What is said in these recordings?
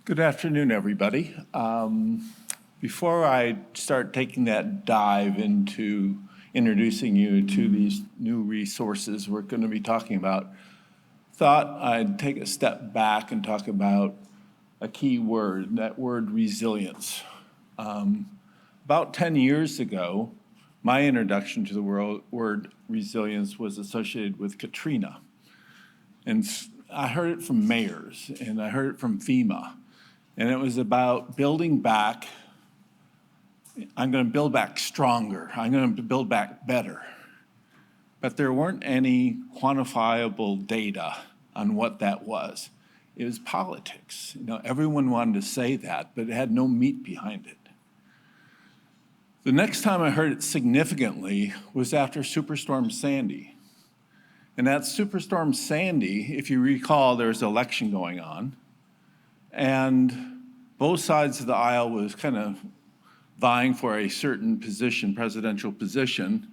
Good afternoon, everybody. Before I start taking that dive into introducing you to these new resources we're going to be talking about, thought I'd take a step back and talk about a key word, that word resilience. About 10 years ago, my introduction to the word resilience was associated with Katrina. And I heard it from mayors, and I heard it from FEMA. And it was about building back. I'm going to build back stronger. I'm going to build back better. But there weren't any quantifiable data on what that was. It was politics. Everyone wanted to say that, but it had no meat behind it. The next time I heard it significantly was after Superstorm Sandy. And at Superstorm Sandy, if you recall, there was an election going on. And both sides of the aisle was kind of vying for a certain position, presidential position.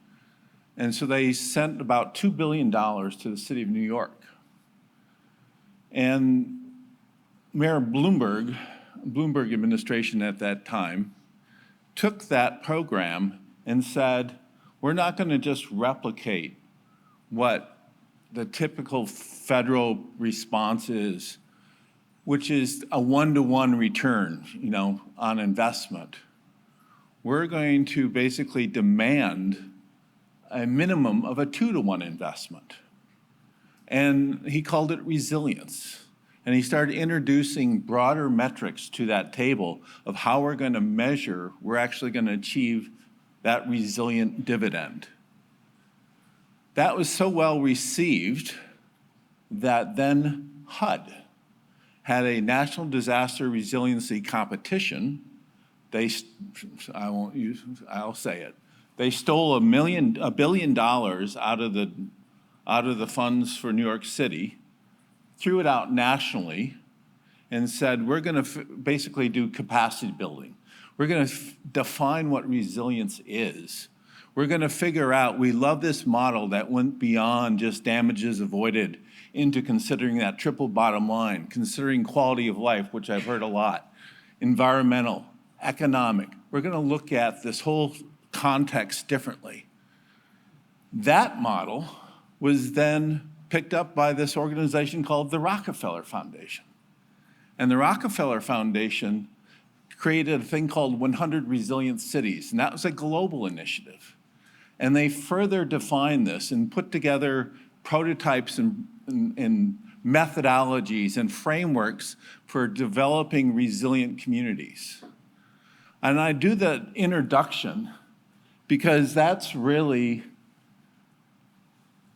And so they sent about $2 billion to the city of New York. And Mayor Bloomberg administration at that time, took that program and said, we're not going to just replicate what the typical federal response is, which is a one-to-one return, on investment. We're going to basically demand a minimum of a 2-to-1 investment. And he called it resilience. And he started introducing broader metrics to that table of how we're going to measure we're actually going to achieve that resilient dividend. That was so well received that then HUD had a national disaster resiliency competition. I'll say it. They stole $1 billion out of the funds for New York City, threw it out nationally, and said, we're going to basically do capacity building. We're going to define what resilience is. We're going to figure out, we love this model that went beyond just damages avoided into considering that triple bottom line, considering quality of life, which I've heard a lot, environmental, economic. We're going to look at this whole context differently. That model was then picked up by this organization called the Rockefeller Foundation. And the Rockefeller Foundation created a thing called 100 Resilient Cities, and that was a global initiative. And they further defined this and put together prototypes and methodologies and frameworks for developing resilient communities. And I do that introduction because that's really,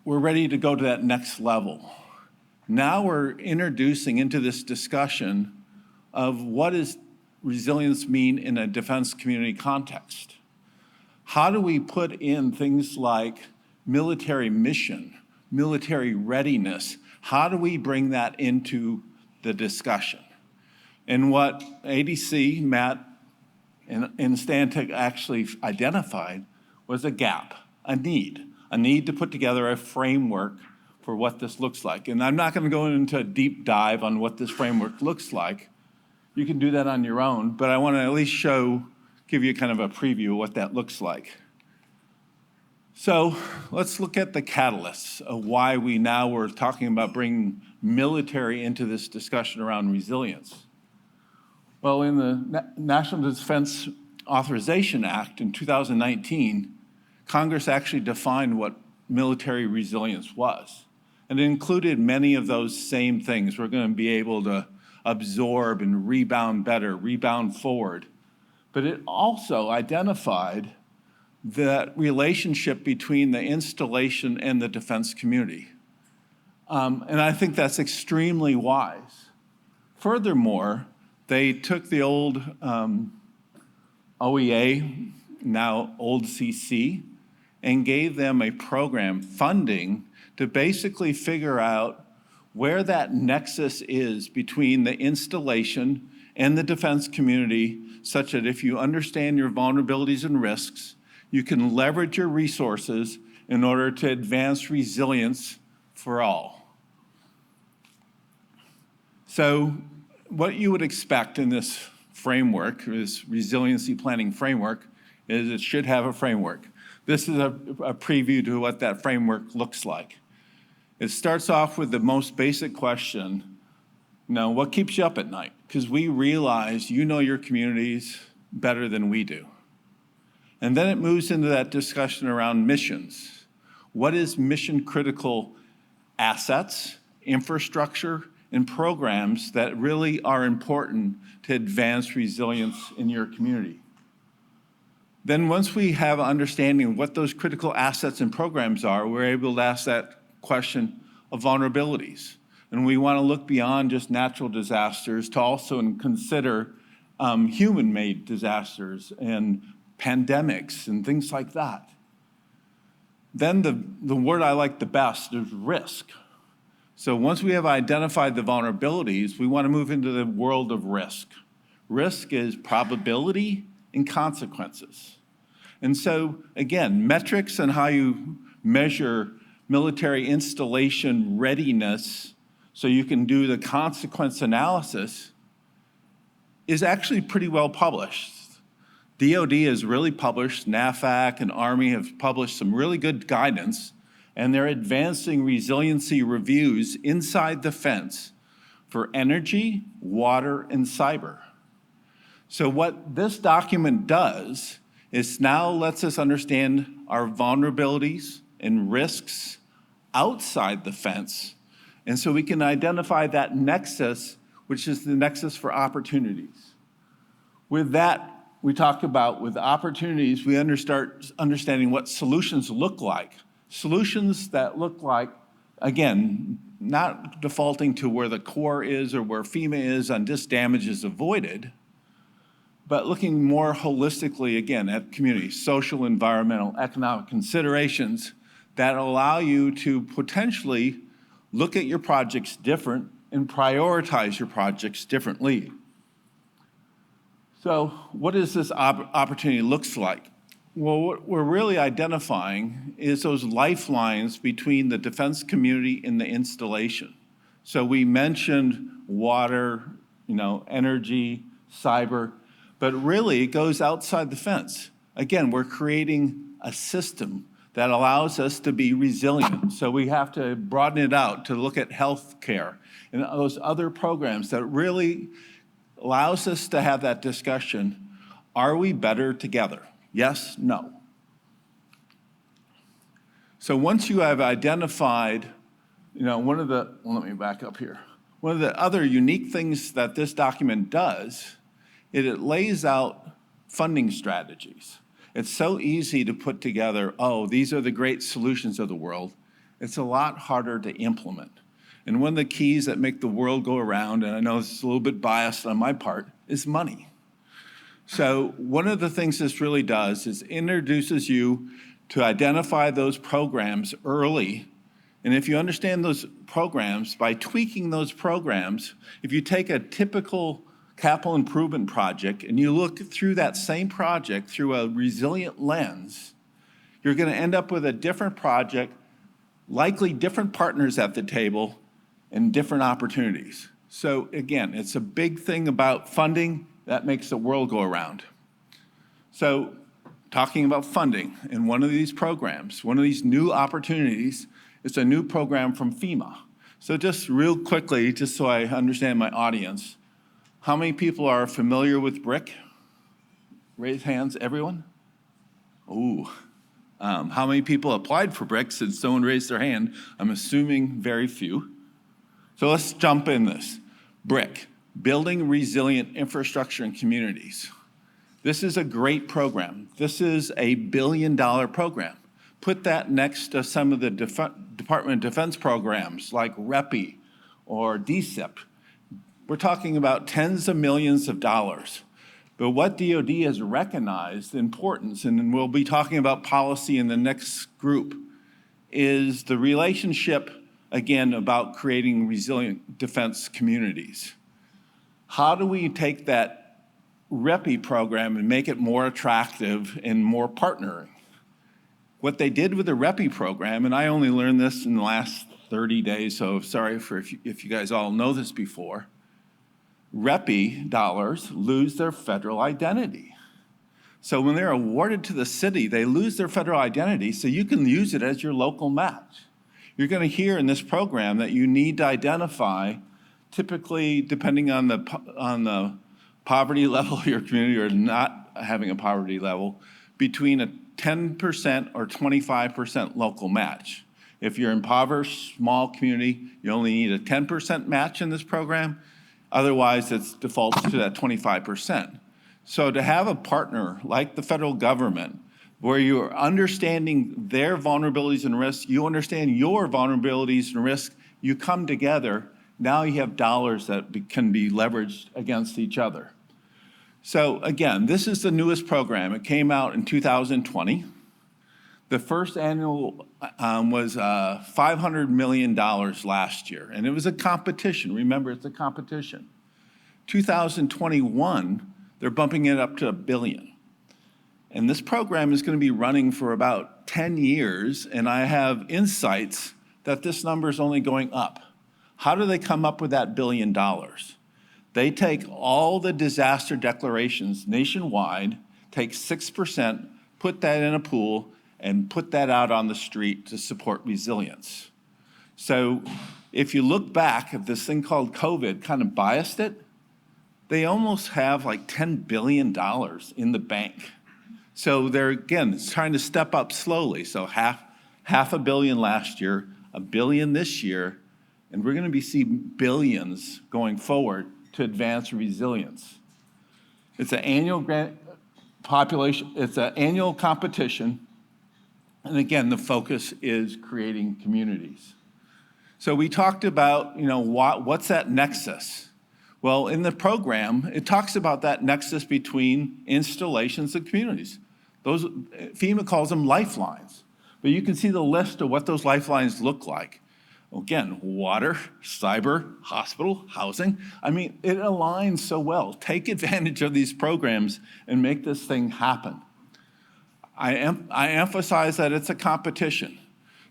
we're ready to go to that next level. Now we're introducing into this discussion of what does resilience mean in a defense community context? How do we put in things like military mission, military readiness? How do we bring that into the discussion? And what ADC, Matt, and Stantec actually identified was a gap, a need to put together a framework for what this looks like. And I'm not going to go into a deep dive on what this framework looks like. You can do that on your own, but I want to at least give you kind of a preview of what that looks like. So let's look at the catalysts of why we now were talking about bringing military into this discussion around resilience. Well, in the National Defense Authorization Act in 2019, Congress actually defined what military resilience was. And it included many of those same things. We're going to be able to absorb and rebound better, rebound forward. But it also identified the relationship between the installation and the defense community. And I think that's extremely wise. Furthermore, they took the old OEA, now old CC, and gave them a program funding to basically figure out where that nexus is between the installation and the defense community, such that if you understand your vulnerabilities and risks, you can leverage your resources in order to advance resilience for all. So what you would expect in this framework, this resiliency planning framework, is it should have a framework. This is a preview to what that framework looks like. It starts off with the most basic question, what keeps you up at night? Because we realize you know your communities better than we do. And then it moves into that discussion around missions. What is mission critical assets, infrastructure, and programs that really are important to advance resilience in your community? Then once we have an understanding of what those critical assets and programs are, we're able to ask that question of vulnerabilities. And we want to look beyond just natural disasters to also consider human-made disasters and pandemics and things like that. Then the word I like the best is risk. So once we have identified the vulnerabilities, we want to move into the world of risk. Risk is probability and consequences. And so, again, metrics and how you measure military installation readiness so you can do the consequence analysis is actually pretty well published. DoD has really published, NAFAC and Army have published some really good guidance, and they're advancing resiliency reviews inside the fence for energy, water, and cyber. So what this document does is now lets us understand our vulnerabilities and risks outside the fence, and so we can identify that nexus, which is the nexus for opportunities. With that, we talk about with opportunities, we start understanding what solutions look like. Solutions that look like, again, not defaulting to where the Corps is or where FEMA is on just damage is avoided, but looking more holistically, again, at community, social, environmental, economic considerations that allow you to potentially look at your projects different and prioritize your projects differently. So what does this opportunity looks like? Well, what we're really identifying is those lifelines between the defense community and the installation. So we mentioned water, energy, cyber, but really it goes outside the fence. Again, we're creating a system that allows us to be resilient. So we have to broaden it out to look at healthcare and those other programs that really allows us to have that discussion. Are we better together? Yes, no. So once you have identified, let me back up here. One of the other unique things that this document does is it lays out funding strategies. It's so easy to put together, these are the great solutions of the world. It's a lot harder to implement. And one of the keys that make the world go around, and I know it's a little bit biased on my part, is money. So one of the things this really does is introduces you to identify those programs early. And if you understand those programs, by tweaking those programs, if you take a typical capital improvement project and you look through that same project through a resilient lens, you're going to end up with a different project, likely different partners at the table, and different opportunities. So again, it's a big thing about funding that makes the world go around. So talking about funding in one of these programs, one of these new opportunities, is a new program from FEMA. So just real quickly, just so I understand my audience, how many people are familiar with BRIC? Raise hands, everyone? Ooh. How many people applied for BRIC since no one raised their hand? I'm assuming very few. So let's jump in this. BRIC, Building Resilient Infrastructure and Communities. This is a great program. This is a $1 billion program. Put that next to some of the Department of Defense programs like REPI or DSIP. We're talking about tens of millions of dollars. But what DoD has recognized the importance, and we'll be talking about policy in the next group, is the relationship, again, about creating resilient defense communities. How do we take that REPI program and make it more attractive and more partnering? What they did with the REPI program, and I only learned this in the last 30 days, so sorry if you guys all know this before, REPI dollars lose their federal identity. So when they're awarded to the city, they lose their federal identity, so you can use it as your local match. You're going to hear in this program that you need to identify, typically depending on the poverty level of your community or not having a poverty level, between a 10% or 25% local match. If you're impoverished, small community, you only need a 10% match in this program. Otherwise, it defaults to that 25%. So to have a partner like the federal government, where you're understanding their vulnerabilities and risks, you understand your vulnerabilities and risks, you come together, now you have dollars that can be leveraged against each other. So again, this is the newest program. It came out in 2020. The first annual was $500 million last year, and it was a competition. Remember, it's a competition. 2021, they're bumping it up to $1 billion. And this program is going to be running for about 10 years, and I have insights that this number is only going up. How do they come up with that $1 billion? They take all the disaster declarations nationwide, take 6%, put that in a pool, and put that out on the street to support resilience. So if you look back at this thing called COVID, kind of biased it, they almost have like $10 billion in the bank. So they're, again, trying to step up slowly. So half $1 billion last year, $1 billion this year, and we're going to be seeing billions going forward to advance resilience. It's an annual grant population, it's an annual competition. And again, the focus is creating communities. So we talked about, what's that nexus? Well, in the program, it talks about that nexus between installations and communities. Those, FEMA calls them lifelines. But you can see the list of what those lifelines look like. Again, water, cyber, hospital, housing. I mean, it aligns so well. Take advantage of these programs and make this thing happen. I emphasize that it's a competition.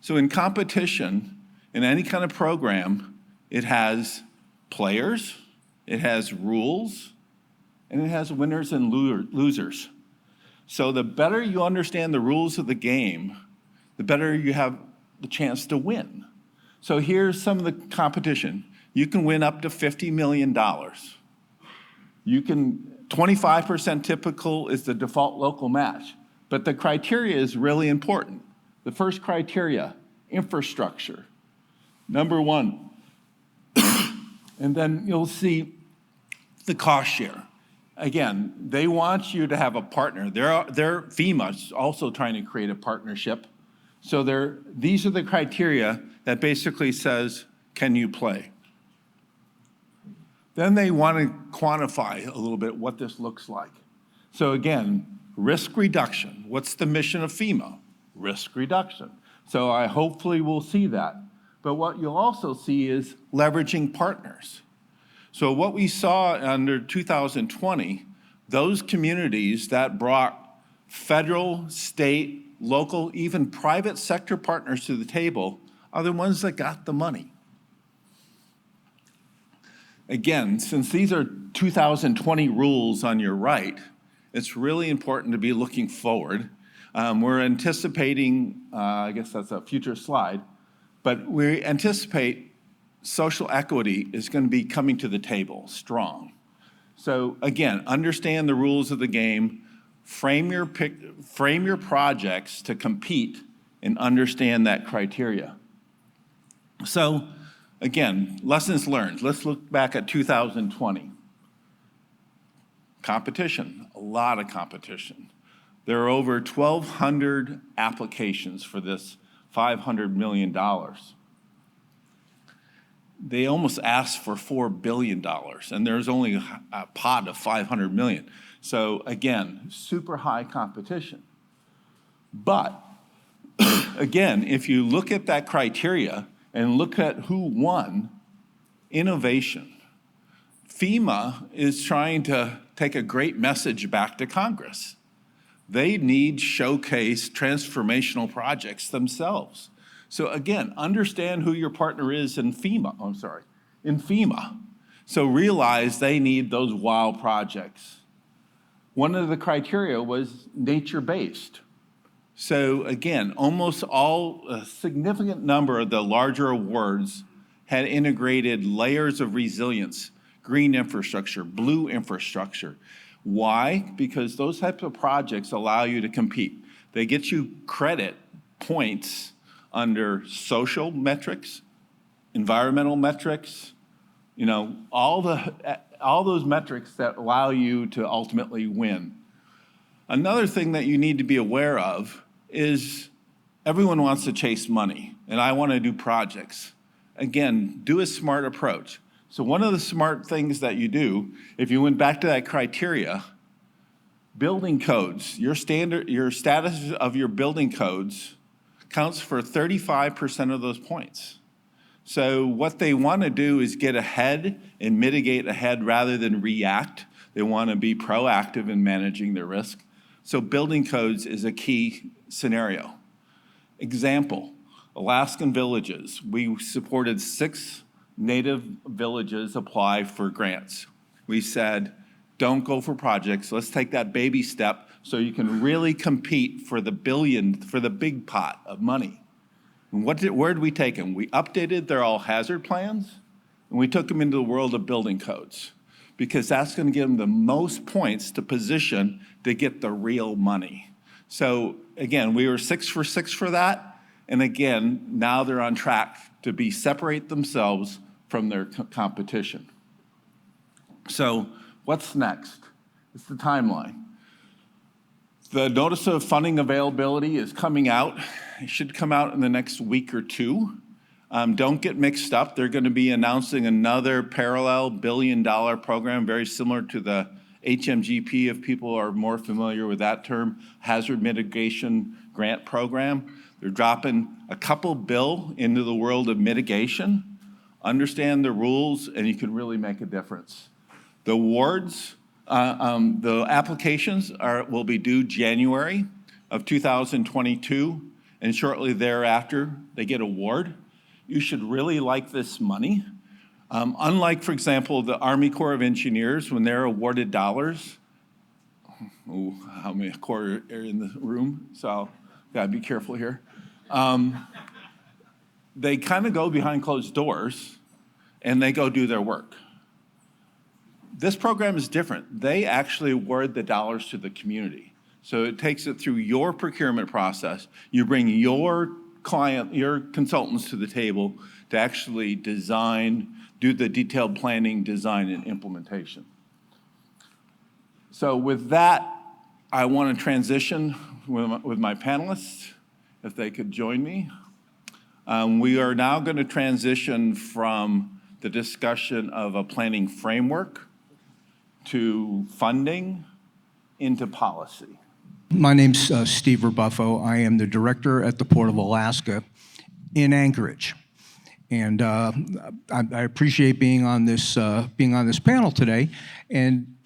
So in competition, in any kind of program, it has players, it has rules, and it has winners and losers. So the better you understand the rules of the game, the better you have the chance to win. So here's some of the competition. You can win up to $50 million. You can, 25% typical is the default local match. But the criteria is really important. The first criteria, infrastructure, number one. And then you'll see the cost share. Again, they want you to have a partner. They're FEMA's also trying to create a partnership. So these are the criteria that basically says, can you play? Then they want to quantify a little bit what this looks like. So again, risk reduction. What's the mission of FEMA? Risk reduction. So I hopefully will see that. But what you'll also see is leveraging partners. So what we saw under 2020, those communities that brought federal, state, local, even private sector partners to the table are the ones that got the money. Again, since these are 2020 rules on your right, it's really important to be looking forward. We're anticipating, I guess that's a future slide, but we anticipate social equity is going to be coming to the table strong. So again, understand the rules of the game, frame your projects to compete and understand that criteria. So again, lessons learned. Let's look back at 2020. Competition, a lot of competition. There are over 1,200 applications for this $500 million. They almost asked for $4 billion, and there's only a pot of $500 million. So again, super high competition. But again, if you look at that criteria and look at who won, innovation. FEMA is trying to take a great message back to Congress. They need showcase transformational projects themselves. So again, understand who your partner is in FEMA. So realize they need those wow projects. One of the criteria was nature-based. So again, almost a significant number of the larger awards had integrated layers of resilience, green infrastructure, blue infrastructure. Why? Because those types of projects allow you to compete. They get you credit points under social metrics, environmental metrics, all those metrics that allow you to ultimately win. Another thing that you need to be aware of is everyone wants to chase money, and I want to do projects. Again, do a smart approach. So one of the smart things that you do, if you went back to that criteria, building codes, your status of your building codes counts for 35% of those points. So what they want to do is get ahead and mitigate ahead rather than react. They want to be proactive in managing their risk. So building codes is a key scenario. Example, Alaskan villages. We supported 6 native villages apply for grants. We said, don't go for projects. Let's take that baby step so you can really compete for the big pot of money. And where did we take them? We updated their all hazard plans, and we took them into the world of building codes, because that's going to give them the most points to position to get the real money. So again, we were 6 for 6 for that. And again, now they're on track to separate themselves from their competition. So what's next? It's the timeline. The notice of funding availability is coming out. It should come out in the next week or two. Don't get mixed up. They're going to be announcing another parallel $1 billion program, very similar to the HMGP, if people are more familiar with that term, Hazard Mitigation Grant Program. They're dropping a couple billion into the world of mitigation. Understand the rules, and you can really make a difference. The awards, the applications will be due January of 2022, and shortly thereafter, they get award. You should really like this money. Unlike, for example, the Army Corps of Engineers, when they're awarded dollars, how many Corps are in the room? So gotta be careful here. They kind of go behind closed doors and they go do their work. This program is different. They actually award the dollars to the community. So it takes it through your procurement process. You bring your client, your consultants to the table to actually design, do the detailed planning, design, and implementation. So with that, I want to transition with my panelists, if they could join me. We are now going to transition from the discussion of a planning framework to funding into policy. My name's Steve Ribuffo. I am the director at the Port of Alaska in Anchorage. And I appreciate being on this panel today. And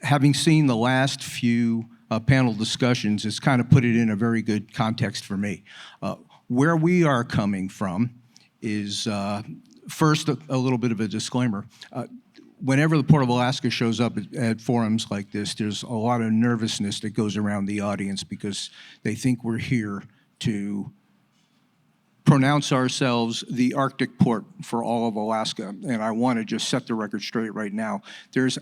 having seen the last few panel discussions, it's kind of put it in a very good context for me. Where we are coming from is, first, a little bit of a disclaimer. Whenever the Port of Alaska shows up at forums like this, there's a lot of nervousness that goes around the audience because they think we're here to pronounce ourselves the Arctic port for all of Alaska. And I want to just set the record straight right now. There's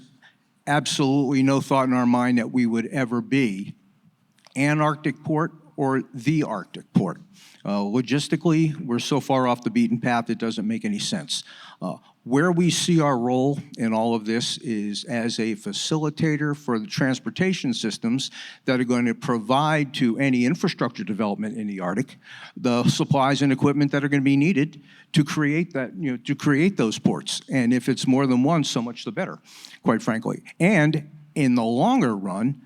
absolutely no thought in our mind that we would ever be an Arctic port or the Arctic port. Logistically, we're so far off the beaten path, it doesn't make any sense. Where we see our role in all of this is as a facilitator for the transportation systems that are going to provide to any infrastructure development in the Arctic the supplies and equipment that are going to be needed to create that, to create those ports. And if it's more than one, so much the better, quite frankly. And in the longer run,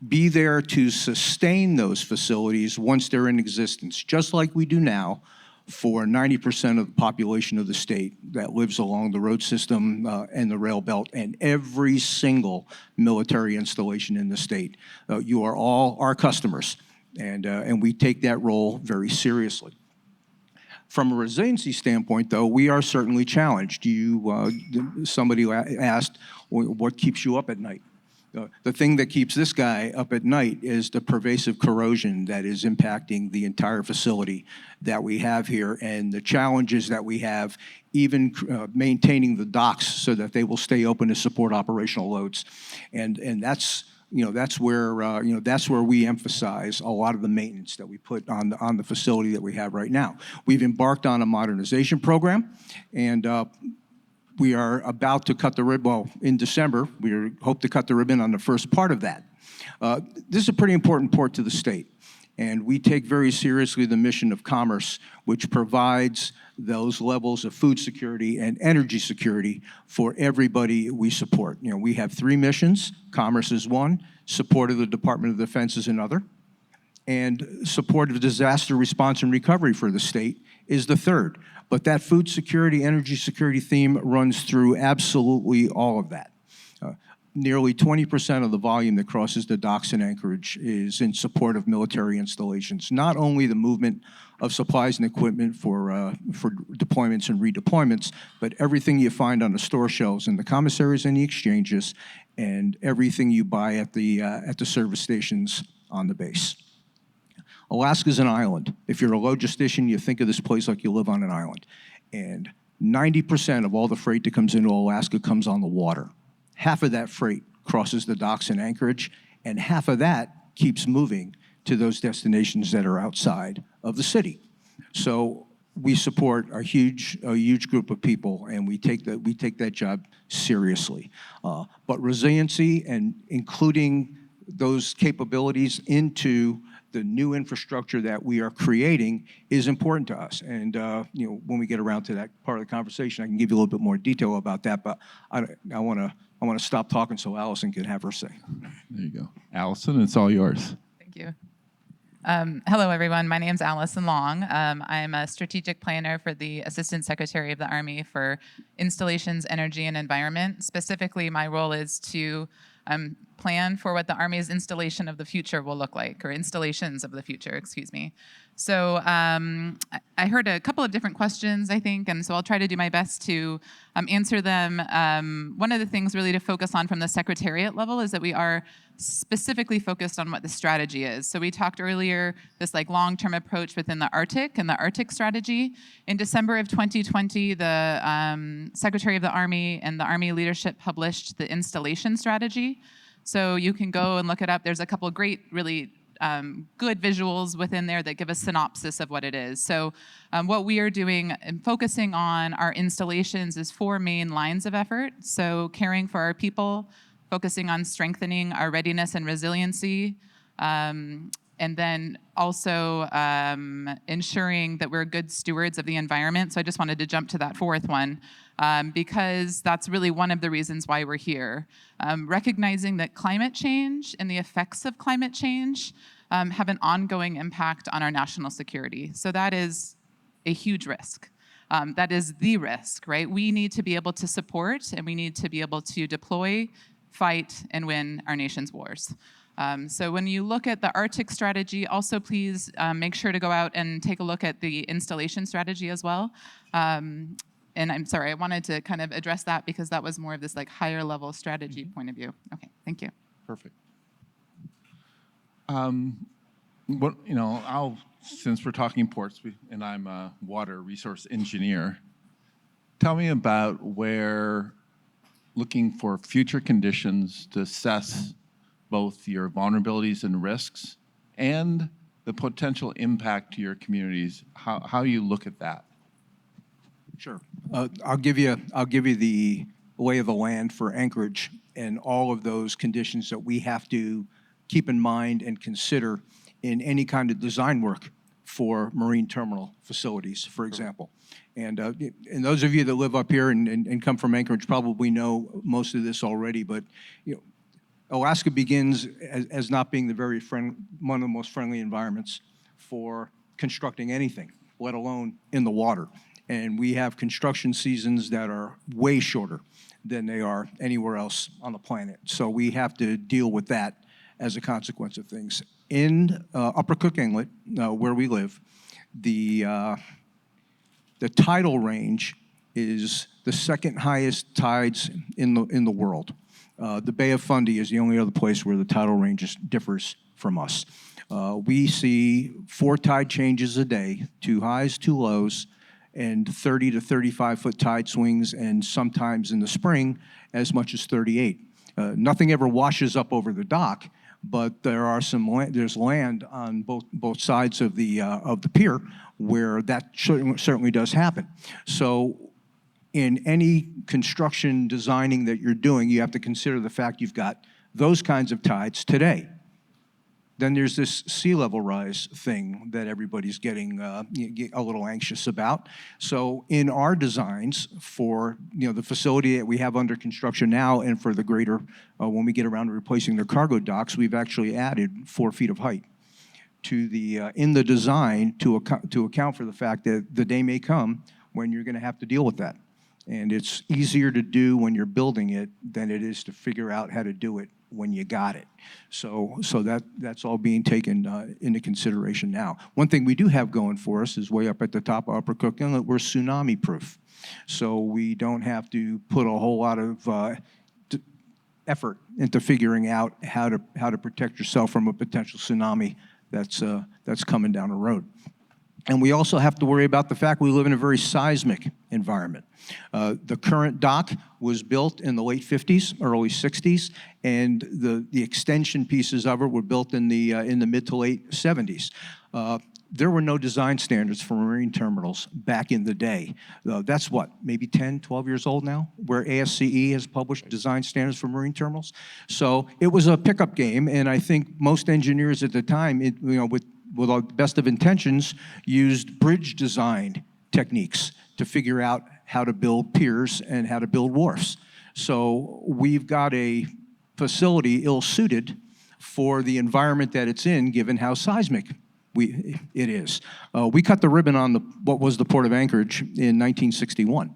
be there to sustain those facilities once they're in existence, just like we do now for 90% of the population of the state that lives along the road system and the rail belt and every single military installation in the state. You are all our customers, and we take that role very seriously. From a resiliency standpoint, though, we are certainly challenged. Somebody asked, what keeps you up at night? The thing that keeps this guy up at night is the pervasive corrosion that is impacting the entire facility that we have here, and the challenges that we have even maintaining the docks so that they will stay open to support operational loads. And that's where we emphasize a lot of the maintenance that we put on the facility that we have right now. We've embarked on a modernization program, and we are about to cut the ribbon. Well, in December, we hope to cut the ribbon on the first part of that. This is a pretty important port to the state, and we take very seriously the mission of commerce, which provides those levels of food security and energy security for everybody we support. We have 3 missions. Commerce is one, support of the Department of Defense is another, and support of disaster response and recovery for the state is the third. But that food security, energy security theme runs through absolutely all of that. Nearly 20% of the volume that crosses the docks in Anchorage is in support of military installations. Not only the movement of supplies and equipment for deployments and redeployments, but everything you find on the store shelves in the commissaries and the exchanges, and everything you buy at the service stations on the base. Alaska's an island. If you're a logistician, you think of this place like you live on an island. And 90% of all the freight that comes into Alaska comes on the water. Half of that freight crosses the docks in Anchorage, and half of that keeps moving to those destinations that are outside of the city. So we support a huge group of people, and we take that job seriously. But resiliency and including those capabilities into the new infrastructure that we are creating is important to us. And when we get around to that part of the conversation, I can give you a little bit more detail about that. But I want to stop talking so Allison can have her say. There you go, Allison. It's all yours. Thank you. Hello, everyone. My name's Allison Long. I'm a strategic planner for the Assistant Secretary of the Army for Installations, Energy, and Environment. Specifically, my role is to plan for what the Army's installation of the future will look like, or installations of the future, excuse me. So I heard a couple of different questions, I think, and so I'll try to do my best to answer them. One of the things really to focus on from the Secretariat level is that we are specifically focused on what the strategy is. So we talked earlier, this long-term approach within the Arctic and the Arctic strategy. In December of 2020, the Secretary of the Army and the Army leadership published the installation strategy. So you can go and look it up. There's a couple of great, really good visuals within there that give a synopsis of what it is. So what we are doing and focusing on our installations is 4 main lines of effort. So caring for our people, focusing on strengthening our readiness and resiliency, and then also ensuring that we're good stewards of the environment. So I just wanted to jump to that 4th one because that's really one of the reasons why we're here. Recognizing that climate change and the effects of climate change have an ongoing impact on our national security. So that is a huge risk. That is the risk, right? We need to be able to support and we need to be able to deploy, fight, and win our nation's wars. So when you look at the Arctic strategy, also please make sure to go out and take a look at the installation strategy as well. And I'm sorry, I wanted to kind of address that because that was more of this higher level strategy point of view. Okay, thank you. Perfect. Since we're talking ports, and I'm a water resource engineer, tell me about where looking for future conditions to assess both your vulnerabilities and risks and the potential impact to your communities, how you look at that. Sure. I'll give you the lay of the land for Anchorage and all of those conditions that we have to keep in mind and consider in any kind of design work for marine terminal facilities, for example. And those of you that live up here and come from Anchorage probably know most of this already, but Alaska begins as not being one of the most friendly environments for constructing anything, let alone in the water. And we have construction seasons that are way shorter than they are anywhere else on the planet. So we have to deal with that as a consequence of things. In Upper Cook Inlet, where we live, the The tidal range is the second highest tides in the world. The Bay of Fundy is the only other place where the tidal range differs from us. We see 4 tide changes a day, 2 highs, 2 lows, and 30 to 35 foot tide swings, and sometimes in the spring, as much as 38. Nothing ever washes up over the dock, but there's land on both sides of the pier where that certainly does happen. So in any construction designing that you're doing, you have to consider the fact you've got those kinds of tides today. Then there's this sea level rise thing that everybody's getting a little anxious about. So in our designs for the facility that we have under construction now, and for the greater, when we get around to replacing the cargo docks, we've actually added 4 feet of height to in the design to account for the fact that the day may come when you're going to have to deal with that. And it's easier to do when you're building it than it is to figure out how to do it when you got it. So that's all being taken into consideration now. One thing we do have going for us is way up at the top of Upper Cook Inlet, we're tsunami proof. So we don't have to put a whole lot of effort into figuring out how to protect yourself from a potential tsunami that's coming down the road. And we also have to worry about the fact we live in a very seismic environment. The current dock was built in the late 50s, early 60s, and the extension pieces of it were built in the mid to late 70s. There were no design standards for marine terminals back in the day. That's what, maybe 10, 12 years old now, where ASCE has published design standards for marine terminals. So it was a pickup game, and I think most engineers at the time, with the best of intentions, used bridge design techniques to figure out how to build piers and how to build wharfs. So we've got a facility ill-suited for the environment that it's in, given how seismic it is. We cut the ribbon on what was the Port of Anchorage in 1961.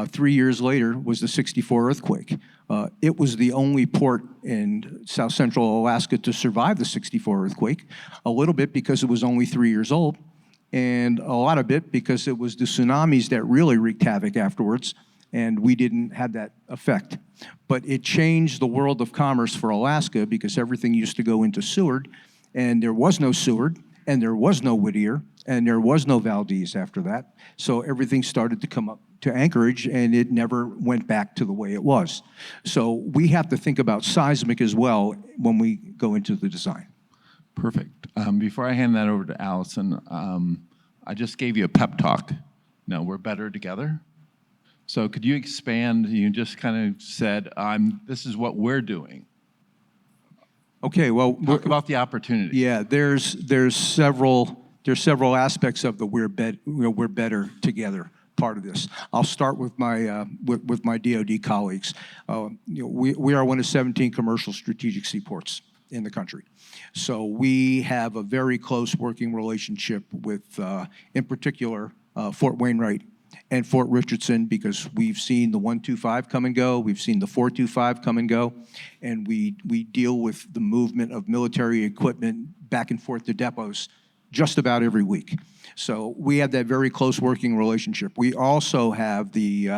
3 years later was the '64 earthquake. It was the only port in South Central Alaska to survive the '64 earthquake, a little bit because it was only 3 years old, and a lot of it because it was the tsunamis that really wreaked havoc afterwards, and we didn't have that effect. But it changed the world of commerce for Alaska because everything used to go into Seward, and there was no Seward, and there was no Whittier, and there was no Valdez after that. So everything started to come up to Anchorage, and it never went back to the way it was. So we have to think about seismic as well when we go into the design. Perfect. Before I hand that over to Allison, I just gave you a pep talk. No, we're better together. So could you expand? You just kind of said, this is what we're doing. Okay, well, Talk about the opportunity. Yeah, there's several aspects of the we're better together part of this. I'll start with my DoD colleagues. We are one of 17 commercial strategic seaports in the country. So we have a very close working relationship with, in particular, Fort Wainwright and Fort Richardson, because we've seen the 125 come and go, we've seen the 425 come and go, and we deal with the movement of military equipment back and forth to depots just about every week. So we have that very close working relationship. We also have the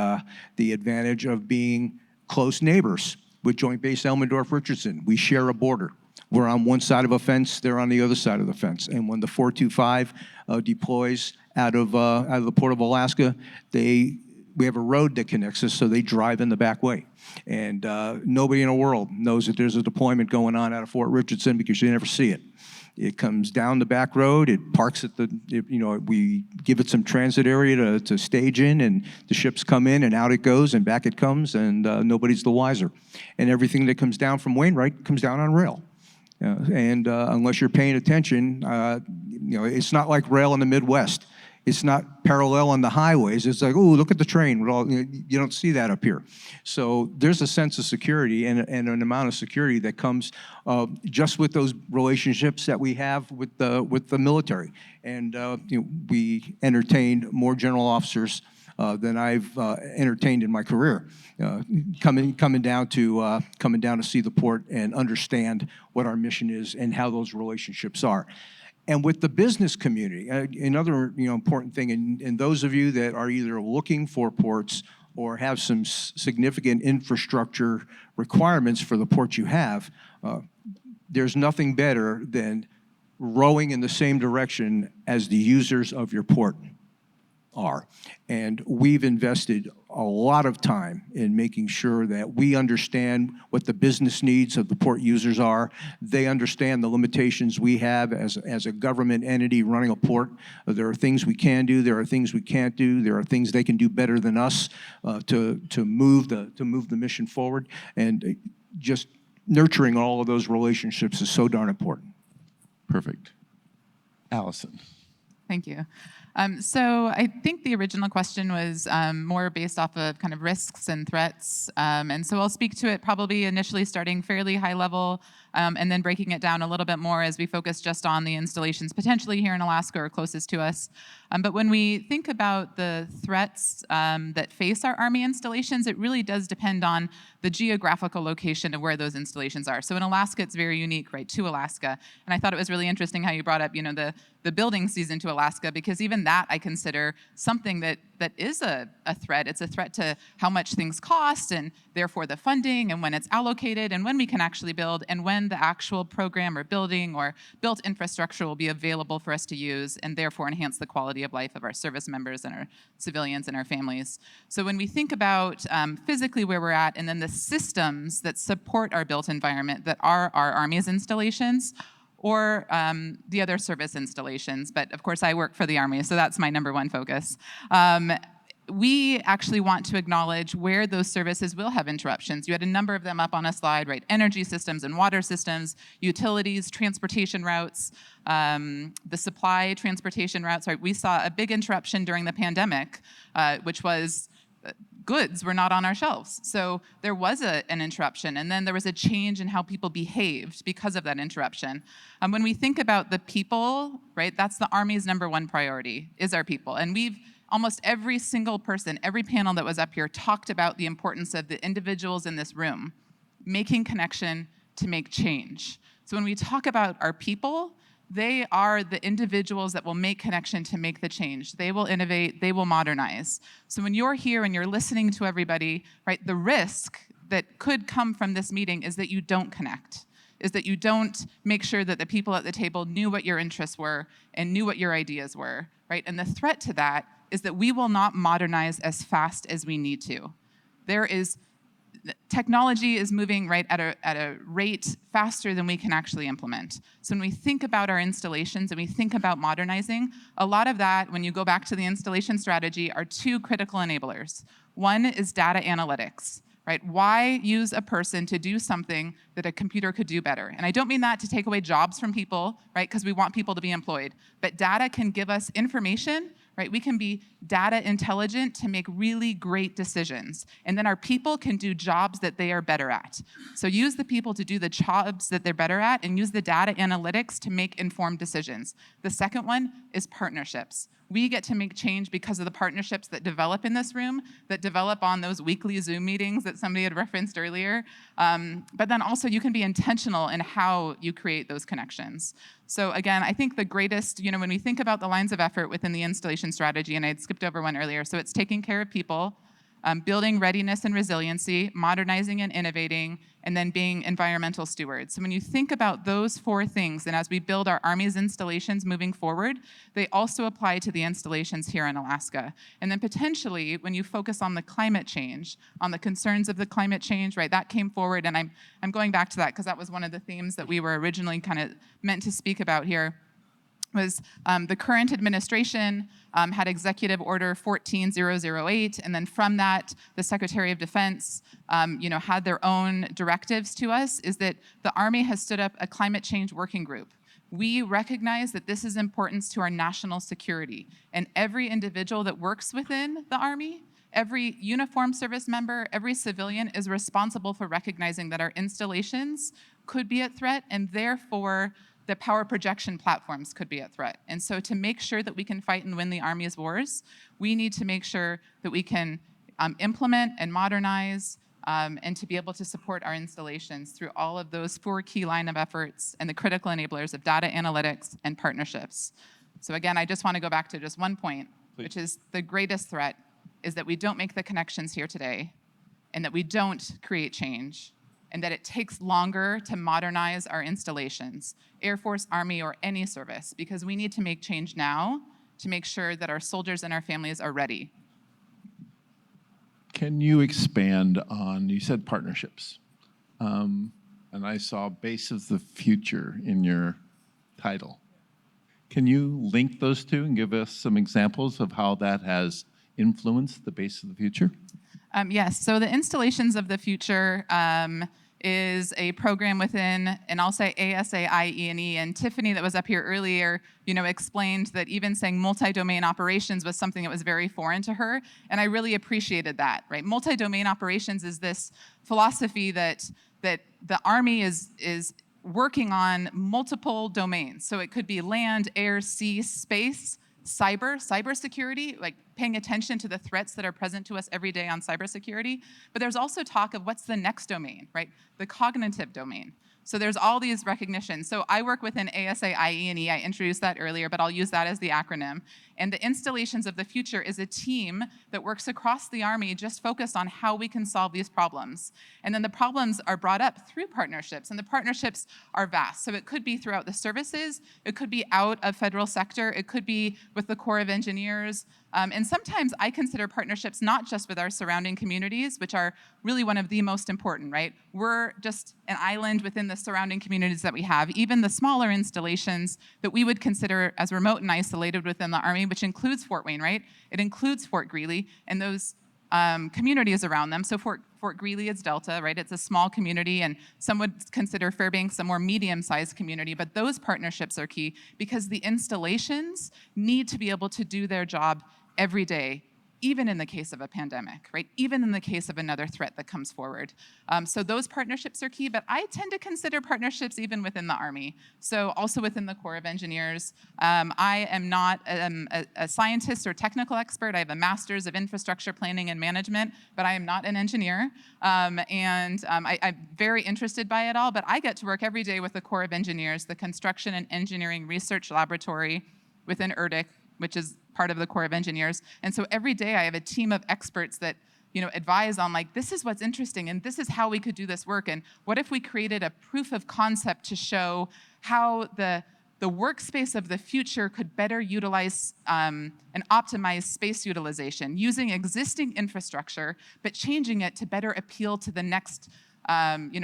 advantage of being close neighbors with Joint Base Elmendorf-Richardson. We share a border. We're on one side of a fence, they're on the other side of the fence. And when the 425 deploys out of the Port of Alaska, we have a road that connects us, so they drive in the back way. And nobody in the world knows that there's a deployment going on out of Fort Richardson because you never see it. It comes down the back road, it parks at we give it some transit area to stage in, and the ships come in and out it goes and back it comes, and nobody's the wiser. And everything that comes down from Wainwright comes down on rail. And unless you're paying attention, it's not like rail in the Midwest. It's not parallel on the highways. It's like, oh, look at the train. You don't see that up here. So there's a sense of security and an amount of security that comes just with those relationships that we have with the military. And we entertained more general officers than I've entertained in my career, coming down to see the port and understand what our mission is and how those relationships are. and with the business community. Another important thing, and those of you that are either looking for ports or have some significant infrastructure requirements for the port you have, there's nothing better than rowing in the same direction as the users of your port are. And we've invested a lot of time in making sure that we understand what the business needs of the port users are. They understand the limitations we have as a government entity running a port. There are things we can do, there are things we can't do, there are things they can do better than us to move the mission forward. And just nurturing all of those relationships is so darn important. Perfect. Allison. Thank you. So I think the original question was more based off of kind of risks and threats. And so I'll speak to it probably initially starting fairly high level and then breaking it down a little bit more as we focus just on the installations potentially here in Alaska or closest to us. But when we think about the threats that face our Army installations, it really does depend on the geographical location of where those installations are. So in Alaska, it's very unique, right, to Alaska. And I thought it was really interesting how you brought up, the building season to Alaska, because even that I consider something that is a threat. It's a threat to how much things cost and therefore the funding and when it's allocated and when we can actually build and when the actual program or building or built infrastructure will be available for us to use and therefore enhance the quality of life of our service members and our civilians and our families. So when we think about physically where we're at and then the systems that support our built environment that are our Army's installations, or the other service installations. But of course, I work for the Army, so that's my number one focus. We actually want to acknowledge where those services will have interruptions. You had a number of them up on a slide, right? Energy systems and water systems, utilities, transportation routes, the supply transportation routes, right? We saw a big interruption during the pandemic, which was goods were not on our shelves. So there was an interruption, and then there was a change in how people behaved because of that interruption. When we think about the people, right, that's the Army's number one priority, is our people. And almost every single person, every panel that was up here talked about the importance of the individuals in this room making connection to make change. So when we talk about our people, they are the individuals that will make connection to make the change. They will innovate, they will modernize. So when you're here and you're listening to everybody, right, the risk that could come from this meeting is that you don't connect, is that you don't make sure that the people at the table knew what your interests were and knew what your ideas were, right? And the threat to that is that we will not modernize as fast as we need to. Technology is moving right at a rate faster than we can actually implement. So when we think about our installations and we think about modernizing, a lot of that, when you go back to the installation strategy, are two critical enablers. One is data analytics, right? Why use a person to do something that a computer could do better? And I don't mean that to take away jobs from people, right? Because we want people to be employed. But data can give us information, right? We can be data intelligent to make really great decisions. And then our people can do jobs that they are better at. So use the people to do the jobs that they're better at and use the data analytics to make informed decisions. The second one is partnerships. We get to make change because of the partnerships that develop in this room, that develop on those weekly Zoom meetings that somebody had referenced earlier. But then also you can be intentional in how you create those connections. So again, I think the greatest, when we think about the lines of effort within the installation strategy, and I'd skipped over one earlier, so it's taking care of people, building readiness and resiliency, modernizing and innovating, and then being environmental stewards. So when you think about those four things, and as we build our Army's installations moving forward, they also apply to the installations here in Alaska. And then potentially, when you focus on the climate change, on the concerns of the climate change, right, that came forward, and I'm going back to that because that was one of the themes that we were originally kind of meant to speak about here. Was the current administration had Executive Order 14008, and then from that, the Secretary of Defense, had their own directives to us, is that the Army has stood up a climate change working group. We recognize that this is important to our national security, and every individual that works within the Army, every uniformed service member, every civilian is responsible for recognizing that our installations could be at threat, and therefore, the power projection platforms could be at threat. And so to make sure that we can fight and win the Army's wars, we need to make sure that we can implement and modernize and to be able to support our installations through all of those 4 key line of efforts and the critical enablers of data analytics and partnerships. So again, I just want to go back to just one point, which is the greatest threat is that we don't make the connections here today, and that we don't create change, and that it takes longer to modernize our installations, Air Force, Army, or any service, because we need to make change now to make sure that our soldiers and our families are ready. Can you expand on, you said partnerships, and I saw Base of the Future in your title. Can you link those two and give us some examples of how that has influenced the Base of the Future? Yes, so the Installations of the Future is a program within, and I'll say ASA, IE&E, and Tiffany that was up here earlier, explained that even saying multi-domain operations was something that was very foreign to her, and I really appreciated that, right? Multi-domain operations is this philosophy that the Army is working on multiple domains. So it could be land, air, sea, space, cybersecurity, like paying attention to the threats that are present to us every day on cybersecurity. But there's also talk of what's the next domain, right? The cognitive domain. So there's all these recognitions. So I work within ASA IE&E. I introduced that earlier, but I'll use that as the acronym. And the Installations of the Future is a team that works across the Army just focused on how we can solve these problems. And then the problems are brought up through partnerships, and the partnerships are vast. So it could be throughout the services, it could be out of federal sector, it could be with the Corps of Engineers, and sometimes I consider partnerships not just with our surrounding communities, which are really one of the most important, right? We're just an island within the surrounding communities that we have. Even the smaller installations that we would consider as remote and isolated within the Army, which includes Fort Wayne, right? It includes Fort Greely and those communities around them. So Fort Greely is Delta, right? It's a small community, and some would consider Fairbanks a more medium-sized community, but those partnerships are key because the installations need to be able to do their job every day, even in the case of a pandemic, right? Even in the case of another threat that comes forward. So those partnerships are key, but I tend to consider partnerships even within the Army. So also within the Corps of Engineers. I am not a scientist or technical expert. I have a master's of infrastructure planning and management, but I am not an engineer. I'm very interested by it all, but I get to work every day with the Corps of Engineers, the Construction and Engineering Research Laboratory within ERDIC, which is part of the Corps of Engineers. And so every day I have a team of experts that advise on like, this is what's interesting and this is how we could do this work. And what if we created a proof of concept to show how the workspace of the future could better utilize and optimize space utilization using existing infrastructure, but changing it to better appeal to the next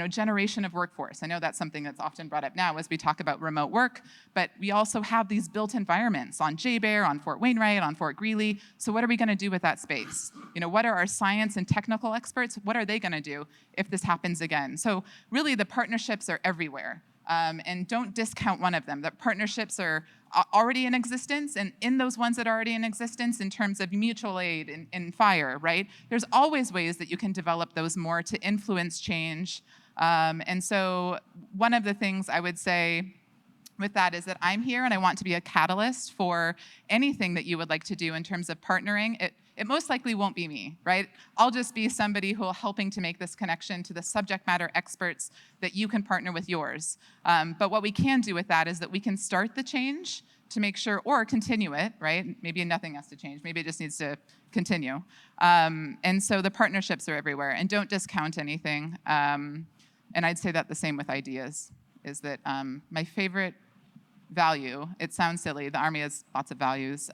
generation of workforce. I know that's something that's often brought up now as we talk about remote work, but we also have these built environments on J-Bear, on Fort Wainwright, on Fort Greely. So what are we going to do with that space? What are our science and technical experts? What are they going to do if this happens again? So really the partnerships are everywhere. And don't discount one of them. The partnerships are already in existence, and in those ones that are already in existence in terms of mutual aid and fire, right? There's always ways that you can develop those more to influence change. And so one of the things I would say with that is that I'm here and I want to be a catalyst for anything that you would like to do in terms of partnering. It most likely won't be me, right? I'll just be somebody who will helping to make this connection to the subject matter experts that you can partner with yours. But what we can do with that is that we can start the change to make sure, or continue it, right? Maybe nothing has to change. Maybe it just needs to continue. And so the partnerships are everywhere, and don't discount anything. And I'd say that the same with ideas, is that my favorite value, it sounds silly, the Army has lots of values,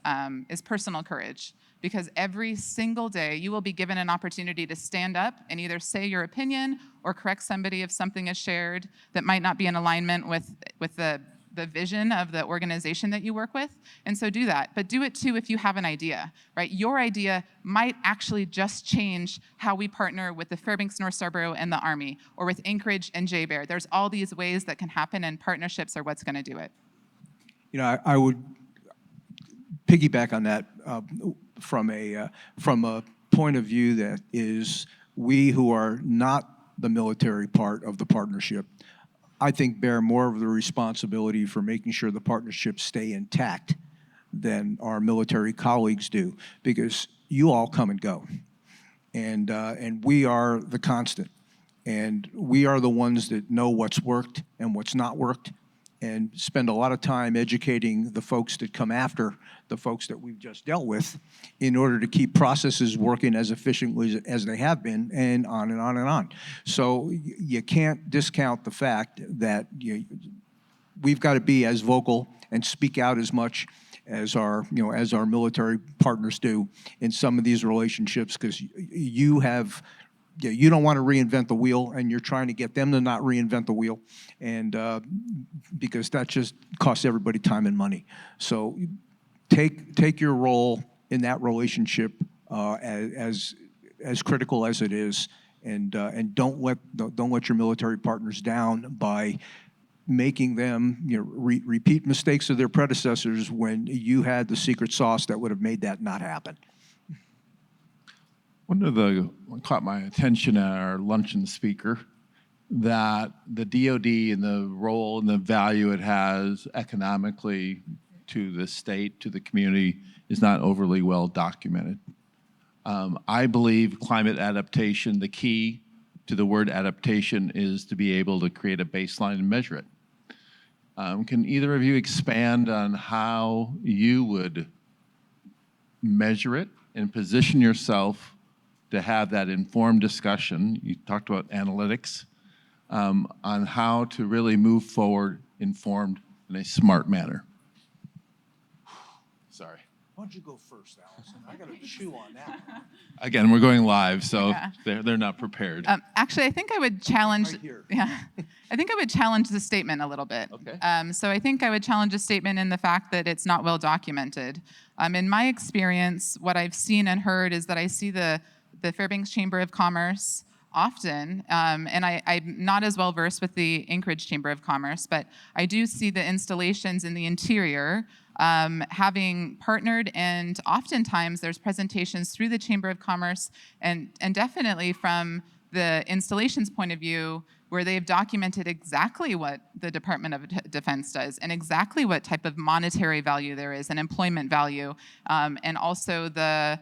is personal courage. Because every single day you will be given an opportunity to stand up and either say your opinion or correct somebody if something is shared that might not be in alignment with the vision of the organization that you work with. And so do that. But do it too if you have an idea, right? Your idea might actually just change how we partner with the Fairbanks North Scarborough and the Army, or with Anchorage and J-Bear. There's all these ways that can happen, and partnerships are what's going to do it. I would piggyback on that from a point of view that is, we who are not the military part of the partnership, I think bear more of the responsibility for making sure the partnerships stay intact than our military colleagues do, because you all come and go. and we are the constant. And we are the ones that know what's worked and what's not worked, and spend a lot of time educating the folks that come after the folks that we've just dealt with in order to keep processes working as efficiently as they have been, and on and on and on. So you can't discount the fact that we've got to be as vocal and speak out as much as our military partners do in some of these relationships, because you don't want to reinvent the wheel, and you're trying to get them to not reinvent the wheel, and because that just costs everybody time and money. So take your role in that relationship as critical as it is, and don't let your military partners down by making them repeat mistakes of their predecessors when you had the secret sauce that would have made that not happen. One of the caught my attention at our luncheon speaker, that the DoD and the role and the value it has economically to the state, to the community, is not overly well documented. I believe climate adaptation, the key to the word adaptation is to be able to create a baseline and measure it. Can either of you expand on how you would measure it and position yourself to have that informed discussion? You talked about analytics, on how to really move forward informed in a smart manner. Sorry. Why don't you go first, Allison? I got to chew on that. Again, we're going live, so Yeah. they're not prepared. Actually, I think I would challenge. Right here. Yeah, I think I would challenge the statement a little bit. Okay. So I think I would challenge the statement in the fact that it's not well documented. In my experience, what I've seen and heard is that I see the Fairbanks Chamber of Commerce often, and I'm not as well versed with the Anchorage Chamber of Commerce, but I do see the installations in the interior having partnered, and oftentimes there's presentations through the Chamber of Commerce, and definitely from the installations point of view, where they've documented exactly what the Department of Defense does and exactly what type of monetary value there is and employment value, and also the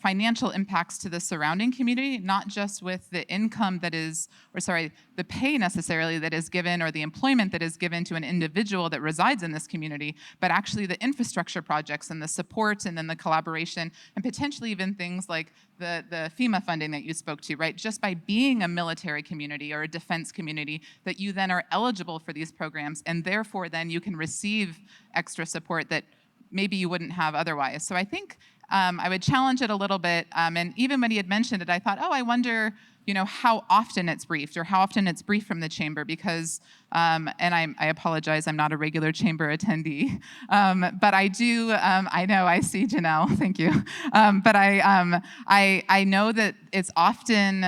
financial impacts to the surrounding community, not just with the income that is, or sorry, the pay necessarily that is given, or the employment that is given to an individual that resides in this community, but actually the infrastructure projects and the support, and then the collaboration, and potentially even things like the FEMA funding that you spoke to, right? Just by being a military community or a defense community, that you then are eligible for these programs, and therefore then you can receive extra support that maybe you wouldn't have otherwise. So I think I would challenge it a little bit, and even when he had mentioned it, I thought, oh, I wonder, how often it's briefed, or how often it's briefed from the chamber, because, and I apologize, I'm not a regular chamber attendee, but I do, I know, I see Janelle, thank you, but I know that it's often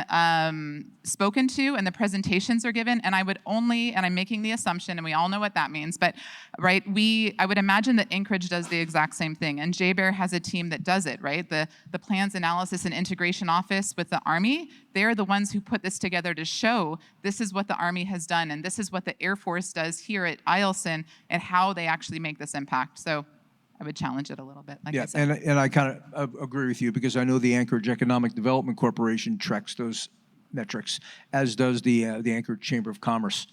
spoken to, and the presentations are given, and I would only, and I'm making the assumption, and we all know what that means, but right, I would imagine that Anchorage does the exact same thing, and JBEAR has a team that does it, right? The Plans Analysis and Integration Office with the Army, they're the ones who put this together to show this is what the Army has done, and this is what the Air Force does here at Allison, and how they actually make this impact. So I would challenge it a little bit, like I said. And I kind of agree with you, because I know the Anchorage Economic Development Corporation tracks those metrics, as does the Anchorage Chamber of Commerce.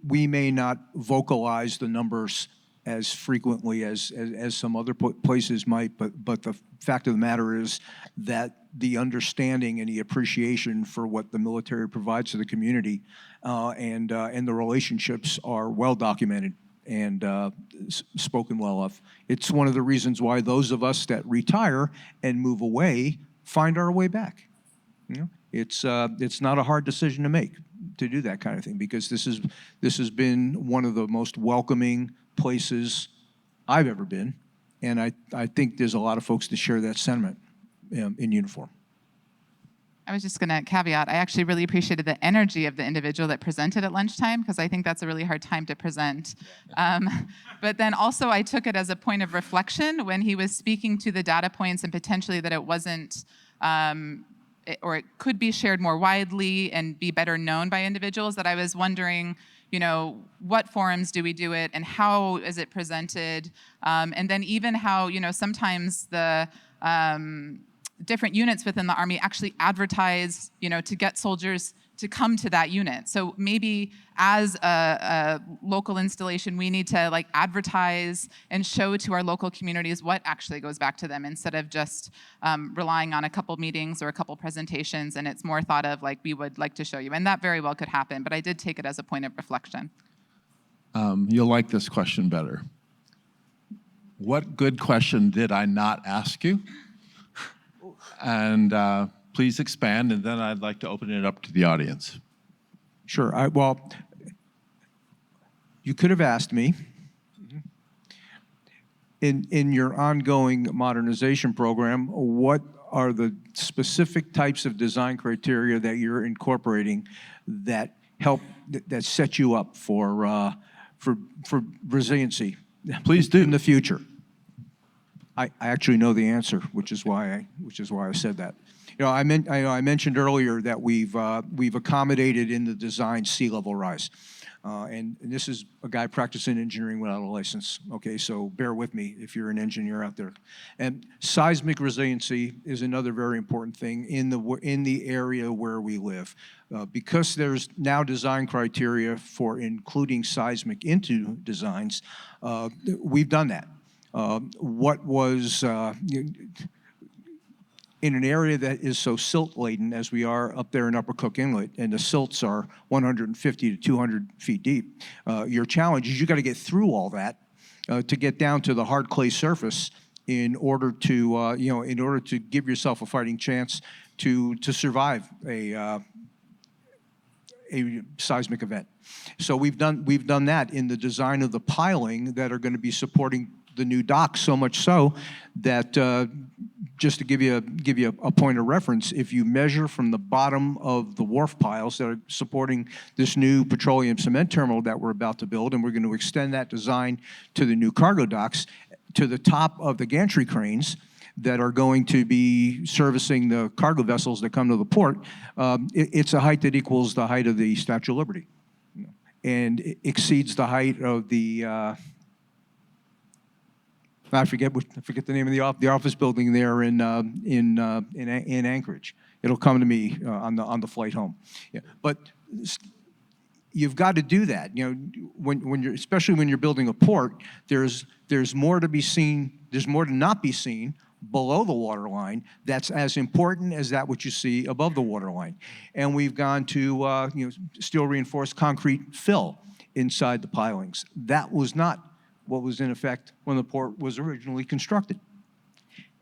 We may not vocalize the numbers as frequently as some other places might, but the fact of the matter is that the understanding and the appreciation for what the military provides to the community and the relationships are well documented and spoken well of. It's one of the reasons why those of us that retire and move away find our way back. It's not a hard decision to make, to do that kind of thing, because this has been one of the most welcoming places I've ever been, and I think there's a lot of folks that share that sentiment in uniform. I was just going to caveat, I actually really appreciated the energy of the individual that presented at lunchtime, because I think that's a really hard time to present. But then also I took it as a point of reflection when he was speaking to the data points, and potentially that it wasn't, or it could be shared more widely and be better known by individuals, that I was wondering, what forums do we do it, and how is it presented? And then even how, sometimes different units within the Army actually advertise, to get soldiers to come to that unit. So maybe as a local installation, we need to advertise and show to our local communities what actually goes back to them, instead of just relying on a couple meetings or a couple presentations, and it's more thought of we would like to show you. And that very well could happen, but I did take it as a point of reflection. You'll like this question better. What good question did I not ask you? And please expand, and then I'd like to open it up to the audience. Sure. Well, you could have asked me, in your ongoing modernization program, what are the specific types of design criteria that you're incorporating that set you up for resiliency? Please do. In the future. I actually know the answer, which is why I said that. I mentioned earlier that we've accommodated in the design sea level rise, and this is a guy practicing engineering without a license. Okay, so bear with me if you're an engineer out there. And seismic resiliency is another very important thing in the area where we live, because there's now design criteria for including seismic into designs. We've done that. What was in an area that is so silt-laden as we are up there in Upper Cook Inlet, and the silts are 150 to 200 feet deep, your challenge is you got to get through all that to get down to the hard clay surface in order to give yourself a fighting chance to survive a seismic event. So we've done that in the design of the piling that are going to be supporting the new docks, so much so that just to give you a point of reference, if you measure from the bottom of the wharf piles that are supporting this new petroleum cement terminal that we're about to build, and we're going to extend that design to the new cargo docks, to the top of the gantry cranes that are going to be servicing the cargo vessels that come to the port, it's a height that equals the height of the Statue of Liberty, and it exceeds the height of the I forget the name of the office building there in Anchorage. It'll come to me on the flight home. Yeah. But you've got to do that. When you're, especially when you're building a port, there's more to be seen. There's more to not be seen below the waterline that's as important as that which you see above the waterline. And we've gone to steel reinforced concrete fill inside the pilings. That was not what was in effect when the port was originally constructed.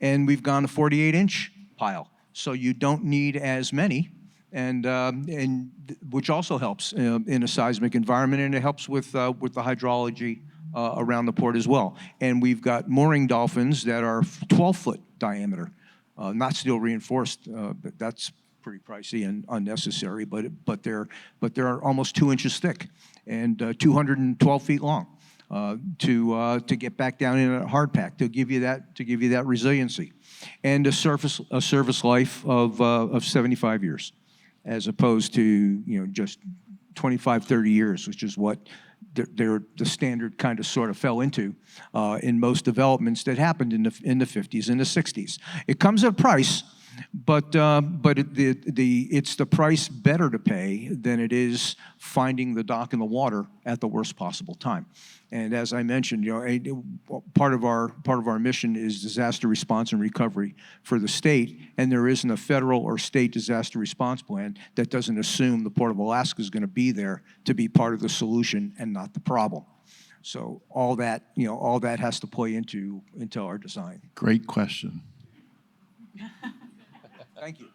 And we've gone to 48-inch pile, so you don't need as many, and which also helps in a seismic environment, and it helps with the hydrology around the port as well. And we've got mooring dolphins that are 12-foot diameter, not steel reinforced, but that's pretty pricey and unnecessary. But they're almost 2 inches thick and 212 feet long. To get back down in a hard pack, to give you that resiliency, and a service life of 75 years, as opposed to just 25, 30 years, which is what the standard kind of sort of fell into in most developments that happened in the 50s and the 60s. It comes at a price. But it's the price better to pay than it is finding the dock in the water at the worst possible time. And as I mentioned, part of our mission is disaster response and recovery for the state, and there isn't a federal or state disaster response plan that doesn't assume the Port of Alaska is going to be there to be part of the solution and not the problem. So all that has to play into our design. Great question. Thank you.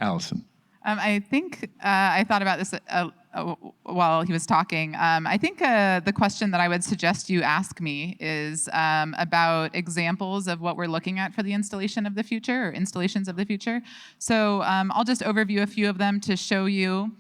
Allison. I think I thought about this while he was talking. I think the question that I would suggest you ask me is about examples of what we're looking at for the installation of the future, or installations of the future. So I'll just overview a few of them to show you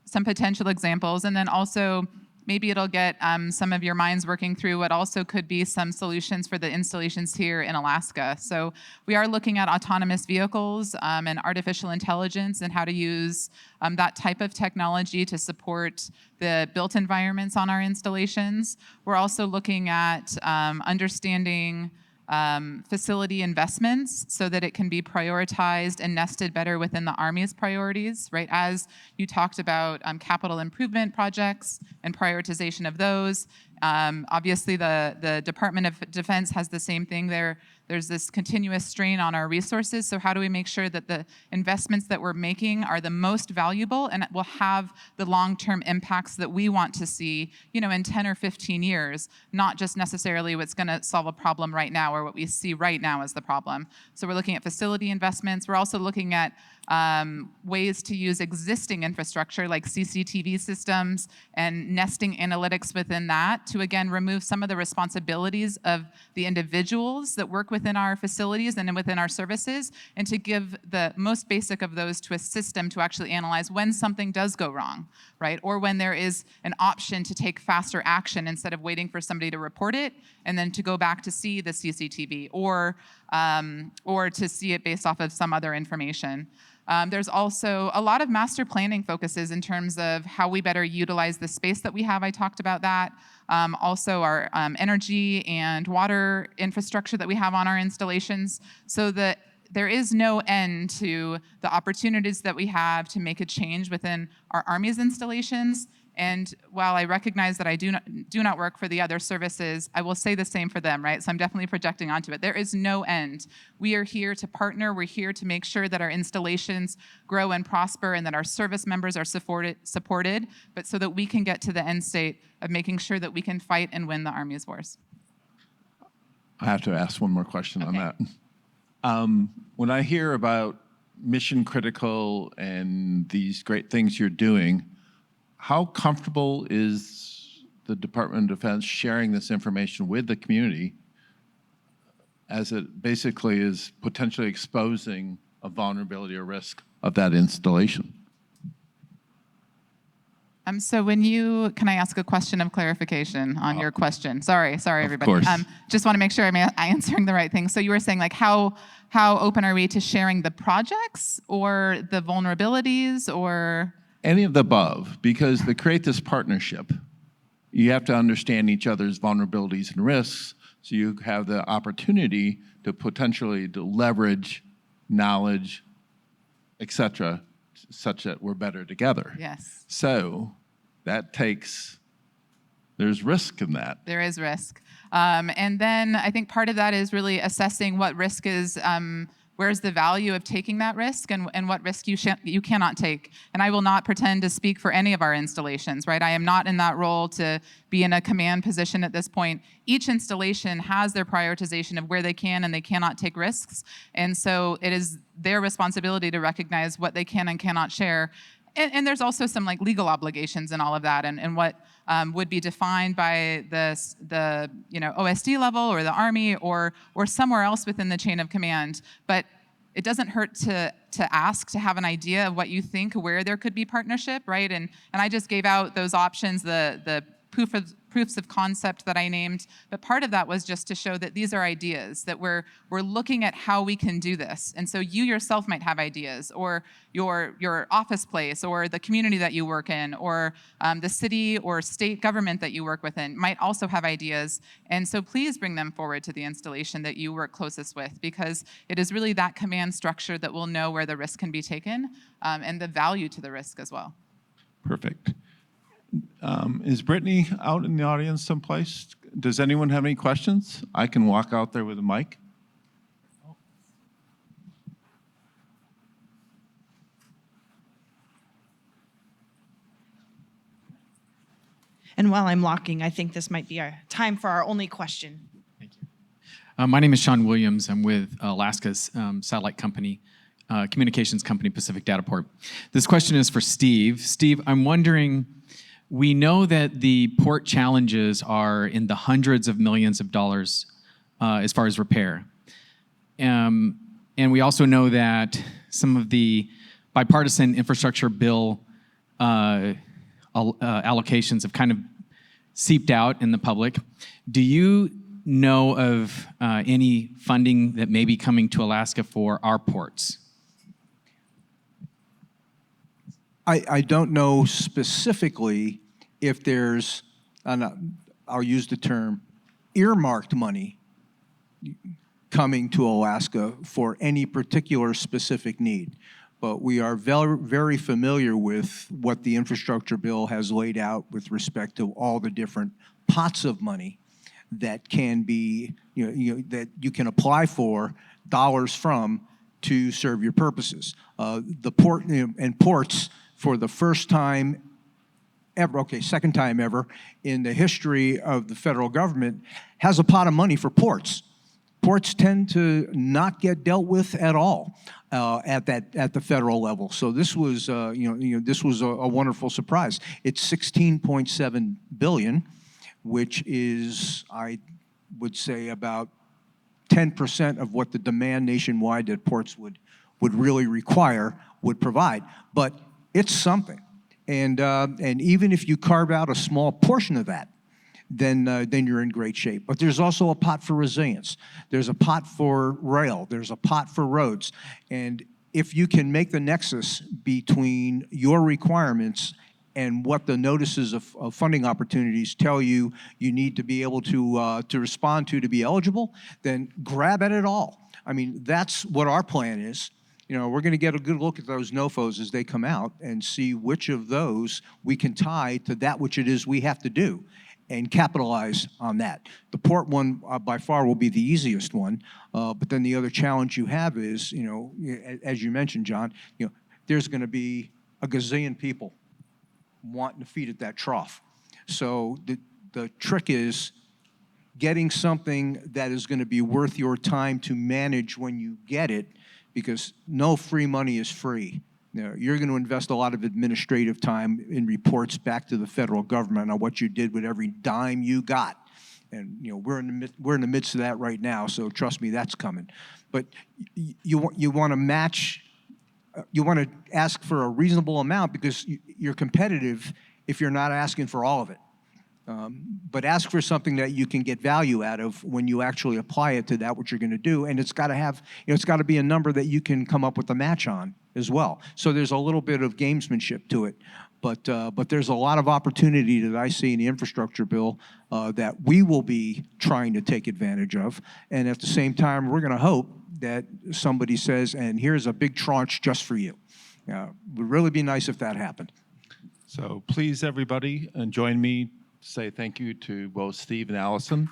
some potential examples, and then also maybe it'll get some of your minds working through what also could be some solutions for the installations here in Alaska. So we are looking at autonomous vehicles and artificial intelligence, and how to use that type of technology to support the built environments on our installations. We're also looking at understanding facility investments so that it can be prioritized and nested better within the Army's priorities, right? As you talked about capital improvement projects and prioritization of those. Obviously, the Department of Defense has the same thing there. There's this continuous strain on our resources, so how do we make sure that the investments that we're making are the most valuable and will have the long-term impacts that we want to see, in 10 or 15 years, not just necessarily what's going to solve a problem right now or what we see right now as the problem. So we're looking at facility investments. We're also looking at ways to use existing infrastructure like CCTV systems and nesting analytics within that to, again, remove some of the responsibilities of the individuals that work within our facilities and within our services, and to give the most basic of those to a system to actually analyze when something does go wrong, right? Or when there is an option to take faster action instead of waiting for somebody to report it and then to go back to see the CCTV or to see it based off of some other information. There's also a lot of master planning focuses in terms of how we better utilize the space that we have. I talked about that. Also our energy and water infrastructure that we have on our installations, so that there is no end to the opportunities that we have to make a change within our Army's installations. And while I recognize that I do not work for the other services, I will say the same for them, right? So I'm definitely projecting onto it. There is no end. We are here to partner. We're here to make sure that our installations grow and prosper and that our service members are supported, but so that we can get to the end state of making sure that we can fight and win the Army's wars. I have to ask one more question on that. When I hear about mission critical and these great things you're doing, how comfortable is the Department of Defense sharing this information with the community, as it basically is potentially exposing a vulnerability or risk of that installation? So can I ask a question of clarification on your question? Sorry, everybody. Of course. Just want to make sure I'm answering the right thing. So you were saying, like, how open are we to sharing the projects or the vulnerabilities or? Any of the above, because to create this partnership, you have to understand each other's vulnerabilities and risks, so you have the opportunity to potentially leverage knowledge, et cetera, such that we're better together. Yes. So there's risk in that. There is risk. And then I think part of that is really assessing what risk is, where's the value of taking that risk and what risk you cannot take. And I will not pretend to speak for any of our installations, right? I am not in that role to be in a command position at this point. Each installation has their prioritization of where they can and they cannot take risks. And so it is their responsibility to recognize what they can and cannot share. And there's also some legal obligations in all of that, and what would be defined by the OSD level or the Army or somewhere else within the chain of command. But it doesn't hurt to ask, to have an idea of what you think, where there could be partnership, right? And I just gave out those options, the proofs of concept that I named, but part of that was just to show that these are ideas, that we're looking at how we can do this. And so you yourself might have ideas, or your office place, or the community that you work in, or the city or state government that you work within might also have ideas. And so please bring them forward to the installation that you work closest with, because it is really that command structure that will know where the risk can be taken, and the value to the risk as well. Perfect. Is Brittany out in the audience someplace? Does anyone have any questions? I can walk out there with a mic. And while I'm locking, I think this might be our time for our only question. Thank you. My name is Sean Williams. I'm with Alaska's satellite company, communications company, Pacific Dataport. This question is for Steve. Steve, I'm wondering, we know that the port challenges are in the hundreds of millions of dollars as far as repair. And we also know that some of the bipartisan infrastructure bill allocations have kind of seeped out in the public. Do you know of any funding that may be coming to Alaska for our ports? I don't know specifically if there's, I'll use the term, earmarked money coming to Alaska for any particular specific need. But we are very, very familiar with what the infrastructure bill has laid out with respect to all the different pots of money that can be, that you can apply for dollars from to serve your purposes. The port and ports, for the first time ever, second time ever in the history of the federal government, has a pot of money for ports. Ports tend to not get dealt with at all at the federal level. So this was, this was a wonderful surprise. It's $16.7 billion, which is, I would say, about 10% of what the demand nationwide that ports would really require would provide. But it's something, and even if you carve out a small portion of that, then you're in great shape. But there's also a pot for resilience. There's a pot for rail. There's a pot for roads. And if you can make the nexus between your requirements and what the notices of funding opportunities tell you you need to be able to respond to be eligible, then grab at it all. I mean, that's what our plan is. We're going to get a good look at those NOFOs as they come out and see which of those we can tie to that which it is we have to do and capitalize on that. The port one, by far, will be the easiest one. But then the other challenge you have is, as you mentioned, John, there's going to be a gazillion people wanting to feed at that trough. So the trick is getting something that is going to be worth your time to manage when you get it, because no free money is free. You're going to invest a lot of administrative time in reports back to the federal government on what you did with every dime you got. And we're in the midst of that right now, so trust me, that's coming. But you want to match, you want to ask for a reasonable amount because you're competitive if you're not asking for all of it. But ask for something that you can get value out of when you actually apply it to that what you're going to do, and it's got to have, it's got to be a number that you can come up with a match on as well. So there's a little bit of gamesmanship to it, but there's a lot of opportunity that I see in the infrastructure bill that we will be trying to take advantage of, and at the same time, we're going to hope that somebody says, and here's a big tranche just for you. It would really be nice if that happened. So please, everybody, join me. Say thank you to both Steve and Allison.